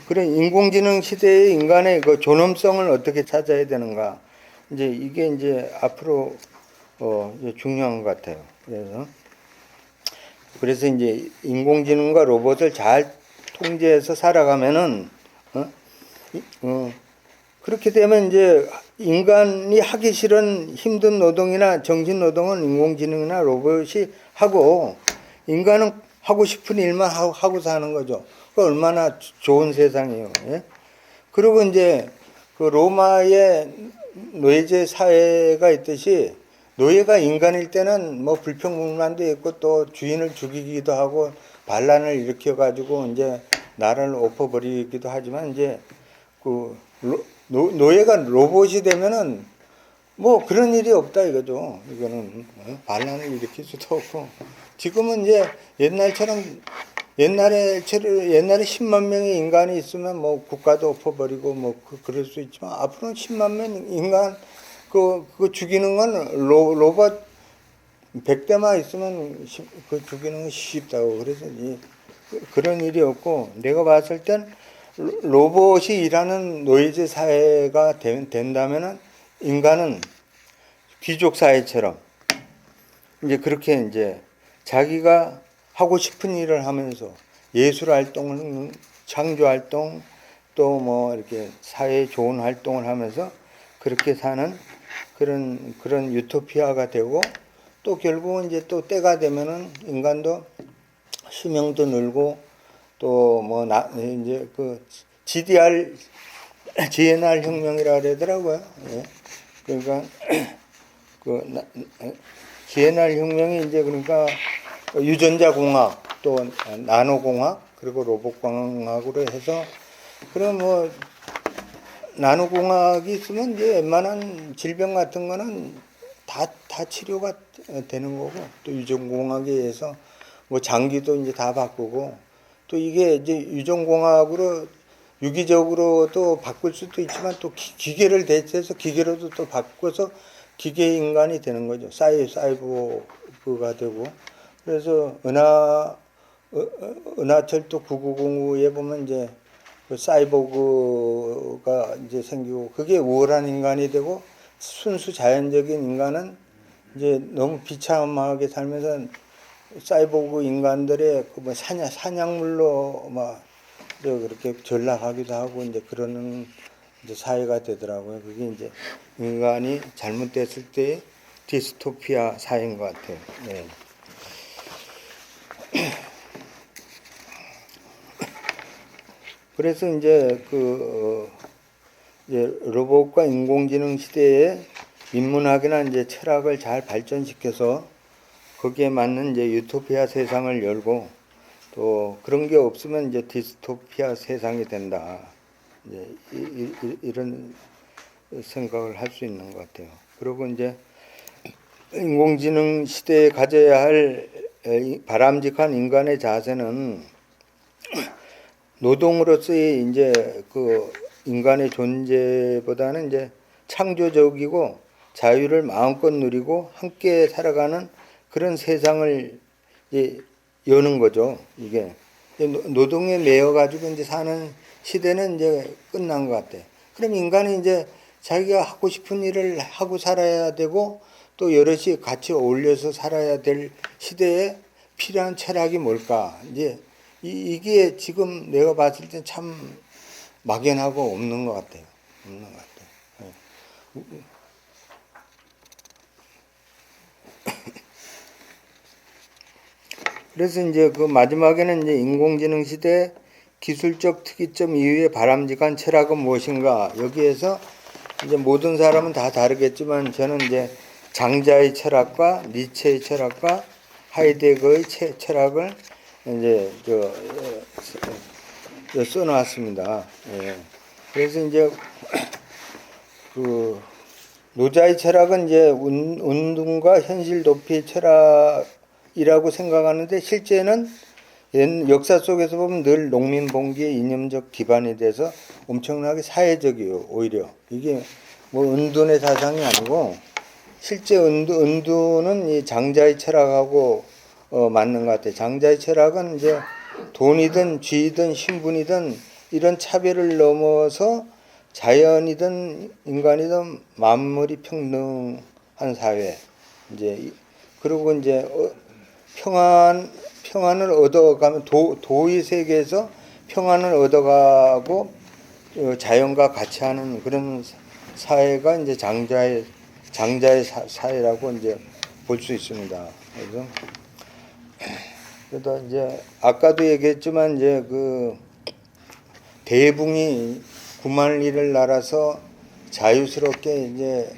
그런 인공지능 시대의 인간의 그 존엄성을 어떻게 찾아야 되는가. 이제 이게 이제 앞으로 이제 중요한 것 같아요. 그래서 이제 인공지능과 로봇을 잘 통제해서 살아가면은 그렇게 되면 이제 인간이 하기 싫은 힘든 노동이나 정신 노동은 인공지능이나 로봇이 하고 인간은 하고 싶은 일만 하고 사는 거죠. 그 얼마나 좋은 세상이에요. 예? 그리고 이제 그 로마의 노예제 사회가 있듯이 노예가 인간일 때는 뭐 불평불만도 있고 또 주인을 죽이기도 하고 반란을 일으켜 가지고 이제 나라를 엎어버리기도 하지만 이제 그 노예가 로봇이 되면은 뭐 그런 일이 없다 이거죠. 이거는 반란을 일으킬 수도 없고 지금은 이제 옛날에 10만 명의 인간이 있으면 뭐 국가도 엎어버리고 뭐 그럴 수 있지만 앞으로는 10만 명 인간 그거 죽이는 건 로봇 100대만 있으면 그 죽이는 건 쉽다고. 그래서 그런 일이 없고 내가 봤을 땐 로봇이 일하는 노예제 사회가 된다면은 인간은 귀족 사회처럼 이제 그렇게 이제 자기가 하고 싶은 일을 하면서 예술 활동, 창조 활동 또 뭐 이렇게 사회에 좋은 활동을 하면서 그렇게 사는 그런 유토피아가 되고 또 결국은 이제 또 때가 되면은 인간도 수명도 늘고 또 뭐 이제 그 GNR 혁명이라 그러더라고요. 예. 그러니까 GNR 혁명이 이제 그러니까 유전자 공학 또 나노 공학 그리고 로봇 공학으로 해서 그럼 뭐 나노 공학이 있으면 이제 웬만한 질병 같은 거는 다 치료가 되는 거고 또 유전 공학에 의해서 뭐 장기도 이제 다 바꾸고 또 이게 이제 유전공학으로 유기적으로도 바꿀 수도 있지만 또 기계를 대체해서 기계로도 또 바꿔서 기계 인간이 되는 거죠. 사이보그가 되고 그래서 은하철도 9909에 보면 이제 그 사이보그가 이제 생기고 그게 우월한 인간이 되고 순수 자연적인 인간은 이제 너무 비참하게 살면서 사이보그 인간들의 그뭐 사냥물로 막 그렇게 전락하기도 하고 이제 그러는 이제 사회가 되더라고요. 그게 이제 인간이 잘못됐을 때 디스토피아 사회인 것 같아요. 네. 그래서 이제 이제 로봇과 인공지능 시대에 인문학이나 이제 철학을 잘 발전시켜서 거기에 맞는 이제 유토피아 세상을 열고 또 그런 게 없으면 이제 디스토피아 세상이 된다. 이제 이런 생각을 할 수 있는 것 같아요. 그리고 이제 인공지능 시대에 가져야 할 바람직한 인간의 자세는 노동으로서의 이제 그 인간의 존재보다는 이제 창조적이고 자유를 마음껏 누리고 함께 살아가는 그런 세상을 이제 여는 거죠. 이게 노동에 매여 가지고 이제 사는 시대는 이제 끝난 것 같아. 그럼 인간이 이제 자기가 하고 싶은 일을 하고 살아야 되고 또 여럿이 같이 어울려서 살아야 될 시대에 필요한 철학이 뭘까? 이제 이게 지금 내가 봤을 때 참 막연하고 없는 것 같아요. 없는 것 같아요. 네. 그래서 이제 그 마지막에는 이제 인공지능 시대 기술적 특이점 이후의 바람직한 철학은 무엇인가? 여기에서 이제 모든 사람은 다 다르겠지만 저는 이제 장자의 철학과 니체의 철학과 하이데거의 철학을 이제 써놨습니다. 예. 그래서 이제 그 노자의 철학은 이제 운동과 현실 도피의 철학이라고 생각하는데 실제는 역사 속에서 보면 늘 농민봉기의 이념적 기반이 돼서 엄청나게 사회적이에요. 오히려 이게 뭐 은둔의 사상이 아니고 실제 은둔은 이 장자의 철학하고 맞는 것 같아요. 장자의 철학은 이제 돈이든 쥐든 신분이든 이런 차별을 넘어서 자연이든 인간이든 만물이 평등한 사회. 이제 그리고 이제 평안을 얻어가면 도의 세계에서 평안을 얻어가고 자연과 같이 하는 그런 사회가 이제 장자의 사회라고 이제 볼 수 있습니다. 그래서 이제 아까도 얘기했지만 이제 그 대붕이 9만 리를 날아서 자유스럽게 이제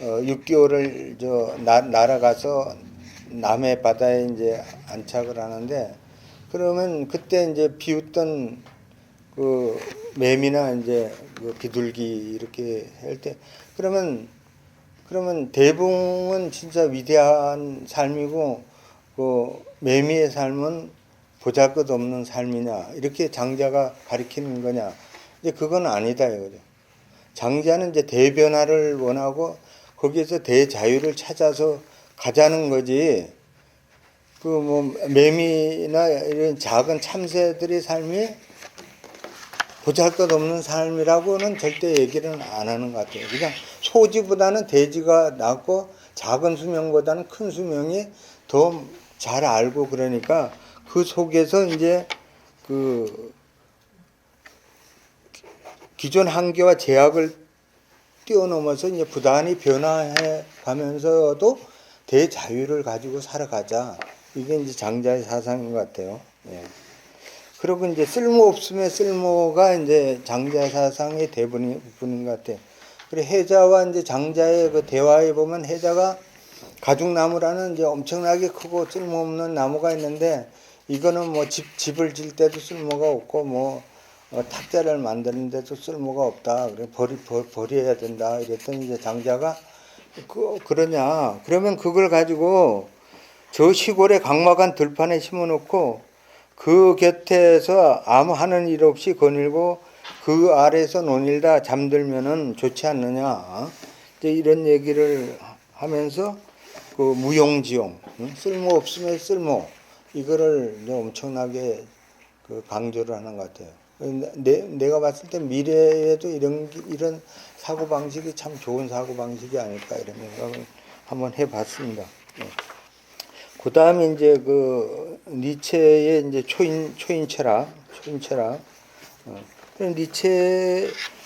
6개월을 날아가서 남해 바다에 이제 안착을 하는데, 그러면 그때 이제 비웃던 그 매미나 이제 그 비둘기 이렇게 할 때, 그러면 대붕은 진짜 위대한 삶이고 그 매미의 삶은 보잘것없는 삶이냐, 이렇게 장자가 가리키는 거냐? 이제 그건 아니다 이거죠. 장자는 이제 대변화를 원하고 거기에서 대자유를 찾아서 가자는 거지. 그 뭐 매미나 이런 작은 참새들의 삶이 보잘것없는 삶이라고는 절대 얘기를 안 하는 것 같아요. 그냥 소지보다는 돼지가 낫고 작은 수명보다는 큰 수명이 더 잘 알고, 그러니까 그 속에서 이제 그 기존 한계와 제약을 뛰어넘어서 이제 부단히 변화해 가면서도 대자유를 가지고 살아가자. 이게 이제 장자의 사상인 것 같아요. 예. 그리고 이제 쓸모 없음의 쓸모가 이제 장자의 사상의 대부분인 것 같아요. 그리고 해자와 이제 장자의 그 대화에 보면 해자가 가죽나무라는 이제 엄청나게 크고 쓸모없는 나무가 있는데, 이거는 뭐 집을 질 때도 쓸모가 없고 뭐 탁자를 만드는 데도 쓸모가 없다. 그래 버려야 된다. 이랬더니 이제 장자가 그러냐? 그러면 그걸 가지고 저 시골의 각막한 들판에 심어놓고 그 곁에서 아무 하는 일 없이 거닐고 그 아래에서 논일다 잠들면은 좋지 않느냐? 이제 이런 얘기를 하면서 그 무용지용, 쓸모 없음의 쓸모, 이거를 엄청나게 그 강조를 하는 것 같아요. 내가 봤을 때 미래에도 이런 사고 방식이 참 좋은 사고 방식이 아닐까, 이런 생각을 한번 해봤습니다. 그 다음에 이제 그 니체의 이제 초인 철학.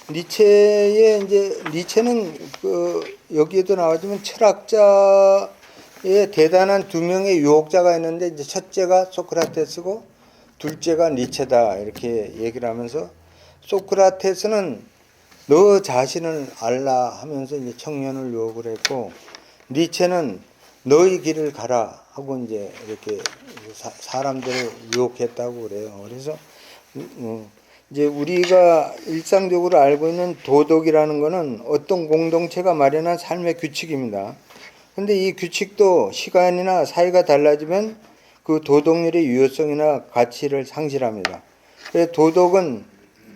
니체의 이제 니체는 그 여기에도 나오지만 철학자의 대단한 두 명의 유혹자가 있는데, 이제 첫째가 소크라테스고 둘째가 니체다, 이렇게 얘기를 하면서, 소크라테스는 너 자신을 알라 하면서 이제 청년을 유혹을 했고, 니체는 너의 길을 가라 하고 이제 이렇게 사람들을 유혹했다고 그래요. 그래서 이제 우리가 일상적으로 알고 있는 도덕이라는 것은 어떤 공동체가 마련한 삶의 규칙입니다. 근데 이 규칙도 시간이나 사회가 달라지면 그 도덕률의 유효성이나 가치를 상실합니다. 그래서 도덕은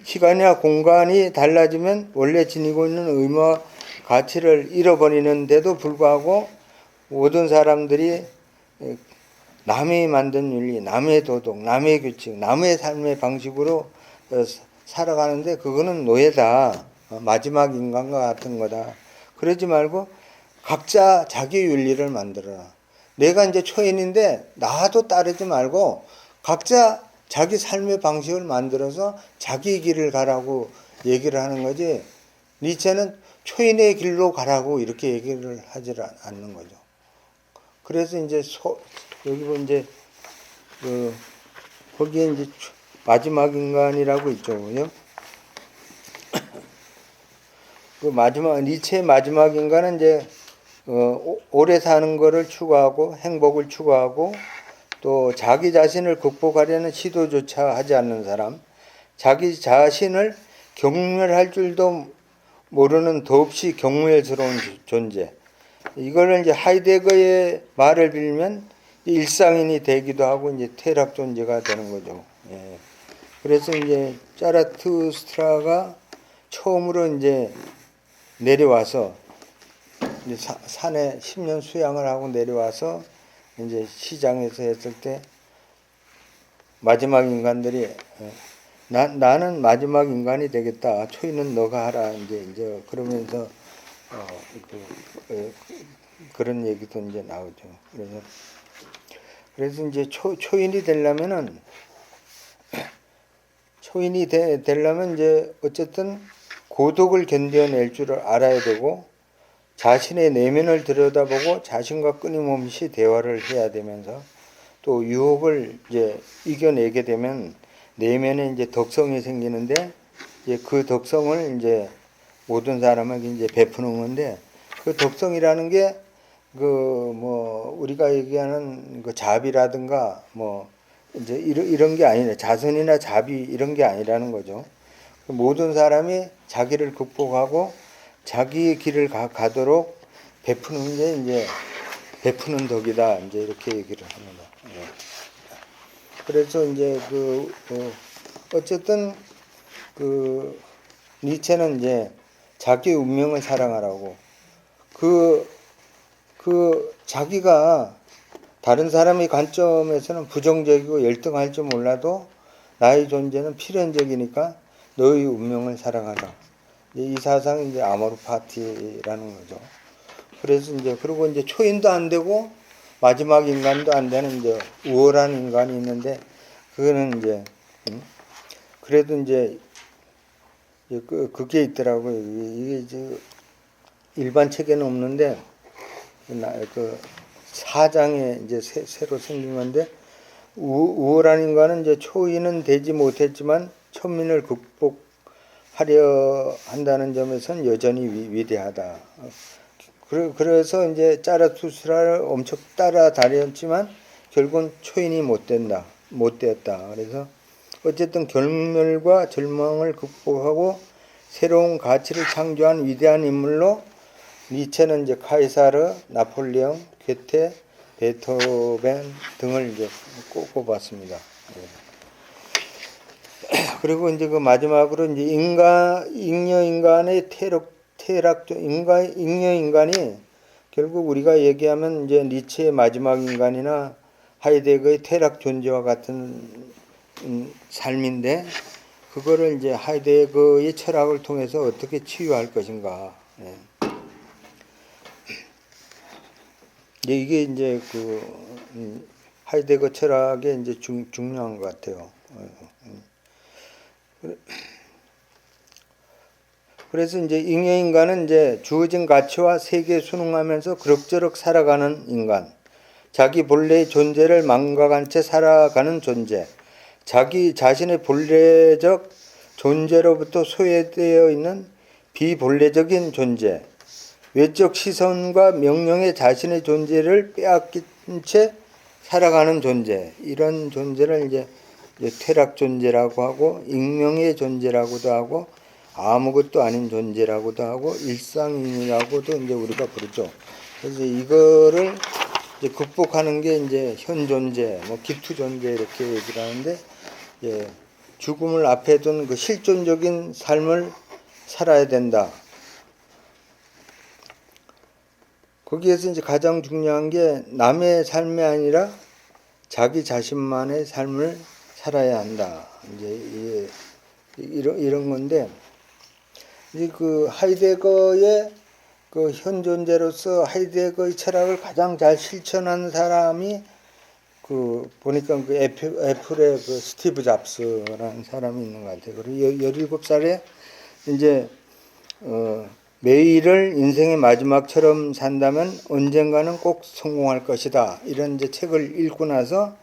시간이나 공간이 달라지면 원래 지니고 있는 의무와 가치를 잃어버리는데도 불구하고 모든 사람들이 남이 만든 윤리, 남의 도덕, 남의 규칙, 남의 삶의 방식으로 살아가는데, 그거는 노예다. 마지막 인간과 같은 거다. 그러지 말고 각자 자기 윤리를 만들어라. 내가 이제 초인인데 나도 따르지 말고 각자 자기 삶의 방식을 만들어서 자기 길을 가라고 얘기를 하는 거지, 니체는 초인의 길로 가라고 이렇게 얘기를 하지 않는 거죠. 그래서 이제 여기 보면 이제 거기에 이제 마지막 인간이라고 있죠. 그죠? 그 니체의 마지막 인간은 이제 오래 사는 거를 추구하고 행복을 추구하고 또 자기 자신을 극복하려는 시도조차 하지 않는 사람, 자기 자신을 경멸할 줄도 모르는 더없이 경멸스러운 존재. 이거를 이제 하이데거의 말을 빌면 일상인이 되기도 하고 이제 퇴락 존재가 되는 거죠. 예. 그래서 이제 자라투스트라가 처음으로 이제 내려와서 이제 산에 10년 수양을 하고 내려와서 이제 시장에서 했을 때 마지막 인간들이 나는 마지막 인간이 되겠다. 초인은 너가 하라. 이제 그러면서 어, 그런 얘기도 이제 나오죠. 그래서 이제 초인이 되려면은 되려면 이제 어쨌든 고독을 견뎌낼 줄 알아야 되고 자신의 내면을 들여다보고 자신과 끊임없이 대화를 해야 되면서 또 유혹을 이제 이겨내게 되면 내면에 이제 덕성이 생기는데 이제 그 덕성을 이제 모든 사람에게 이제 베푸는 건데 그 덕성이라는 게 그 뭐 우리가 얘기하는 그 자비라든가 뭐 이제 이런 게 아니라 자선이나 자비 이런 게 아니라는 거죠. 모든 사람이 자기를 극복하고 자기의 길을 가도록 베푸는 게 이제 베푸는 덕이다. 이제 이렇게 얘기를 합니다. 예. 그래서 이제 어쨌든 그 니체는 이제 자기 운명을 사랑하라고 자기가 다른 사람의 관점에서는 부정적이고 열등할지 몰라도 나의 존재는 필연적이니까 너의 운명을 사랑하라. 이 사상이 이제 아모르 파티라는 거죠. 그래서 이제 그리고 이제 초인도 안 되고 마지막 인간도 안 되는 이제 우월한 인간이 있는데 그거는 이제 그래도 이제 그게 있더라고요. 이게 이제 일반 책에는 없는데 그 사장에 이제 새로 생긴 건데 우월한 인간은 이제 초인은 되지 못했지만 천민을 극복하려 한다는 점에서는 여전히 위대하다. 그래서 이제 짜라투스라를 엄청 따라다녔지만 결국은 초인이 못 되었다. 그래서 어쨌든 결멸과 절망을 극복하고 새로운 가치를 창조한 위대한 인물로 니체는 이제 카이사르, 나폴레옹, 괴테, 베토벤 등을 이제 꼽았습니다. 그리고 이제 그 마지막으로 이제 잉여 인간의 잉여 인간이 결국 우리가 얘기하면 이제 니체의 마지막 인간이나 하이데거의 퇴락 존재와 같은 삶인데 그거를 이제 하이데거의 철학을 통해서 어떻게 치유할 것인가. 네. 이게 이제 하이데거 철학의 이제 중요한 것 같아요. 그래서 이제 잉여인간은 이제 주어진 가치와 세계에 순응하면서 그럭저럭 살아가는 인간, 자기 본래의 존재를 망각한 채 살아가는 존재, 자기 자신의 본래적 존재로부터 소외되어 있는 비본래적인 존재, 외적 시선과 명령에 자신의 존재를 빼앗긴 채 살아가는 존재, 이런 존재를 이제 퇴락 존재라고 하고 익명의 존재라고도 하고 아무것도 아닌 존재라고도 하고 일상인이라고도 이제 우리가 부르죠. 그래서 이거를 이제 극복하는 게 이제 현 존재, 뭐 기투 존재 이렇게 얘기를 하는데, 예, 죽음을 앞에 둔 그 실존적인 삶을 살아야 된다. 거기에서 이제 가장 중요한 게 남의 삶이 아니라 자기 자신만의 삶을 살아야 한다. 이제 이런 건데, 이제 그 하이데거의 그 현 존재로서 하이데거의 철학을 가장 잘 실천한 사람이 보니까 그 애플의 그 스티브 잡스라는 사람이 있는 것 같아요. 그리고 17살에 이제 매일을 인생의 마지막처럼 산다면 언젠가는 꼭 성공할 것이다. 이런 이제 책을 읽고 나서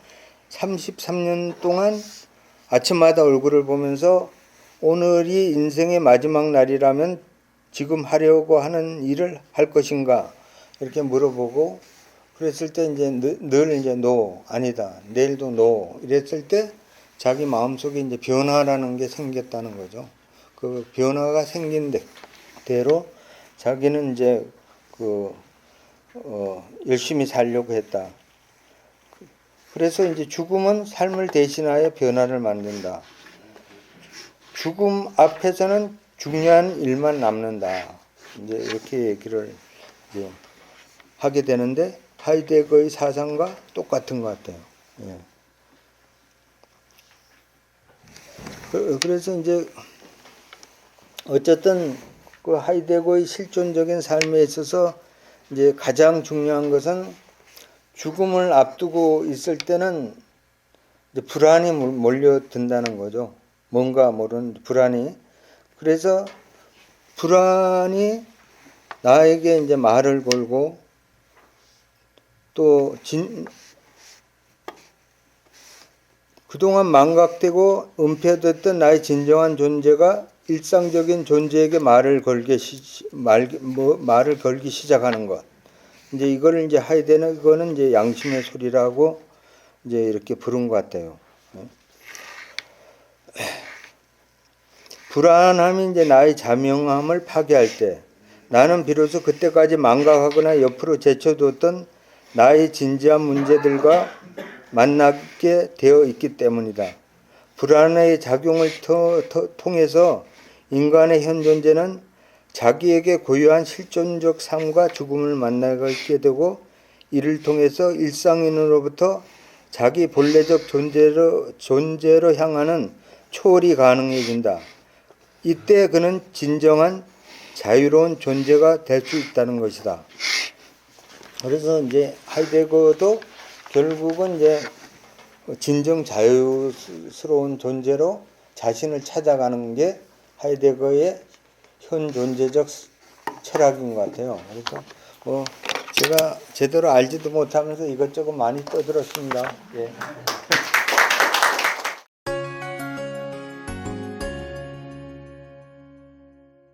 33년 동안 아침마다 얼굴을 보면서 오늘이 인생의 마지막 날이라면 지금 하려고 하는 일을 할 것인가 이렇게 물어보고 그랬을 때 이제 늘 이제 아니다. 내일도 이랬을 때 자기 마음속에 이제 변화라는 게 생겼다는 거죠. 그 변화가 생긴 대로 자기는 이제 열심히 살려고 했다. 그래서 이제 죽음은 삶을 대신하여 변화를 만든다. 죽음 앞에서는 중요한 일만 남는다. 이제 이렇게 얘기를 이제 하게 되는데 하이데거의 사상과 똑같은 것 같아요. 예. 그래서 이제 어쨌든 그 하이데거의 실존적인 삶에 있어서 이제 가장 중요한 것은 죽음을 앞두고 있을 때는 이제 불안이 몰려든다는 거죠. 뭔가 모르는 불안이. 그래서 불안이 나에게 이제 말을 걸고 또 그동안 망각되고 은폐됐던 나의 진정한 존재가 일상적인 존재에게 말을 걸기 시작하는 것. 이제 이거를 이제 하이데는 이거는 이제 양심의 소리라고 이제 이렇게 부른 것 같아요. 불안함이 이제 나의 자명함을 파괴할 때 나는 비로소 그때까지 망각하거나 옆으로 제쳐두었던 나의 진지한 문제들과 만나게 되어 있기 때문이다. 불안의 작용을 통해서 인간의 현 존재는 자기에게 고유한 실존적 삶과 죽음을 만나게 되고 이를 통해서 일상인으로부터 자기 본래적 존재로 향하는 초월이 가능해진다. 이때 그는 진정한 자유로운 존재가 될 수 있다는 것이다. 그래서 이제 하이데거도 결국은 이제 진정 자유스러운 존재로 자신을 찾아가는 게 하이데거의 현 존재적 철학인 것 같아요. 그래서 제가 제대로 알지도 못하면서 이것저것 많이 떠들었습니다. 예.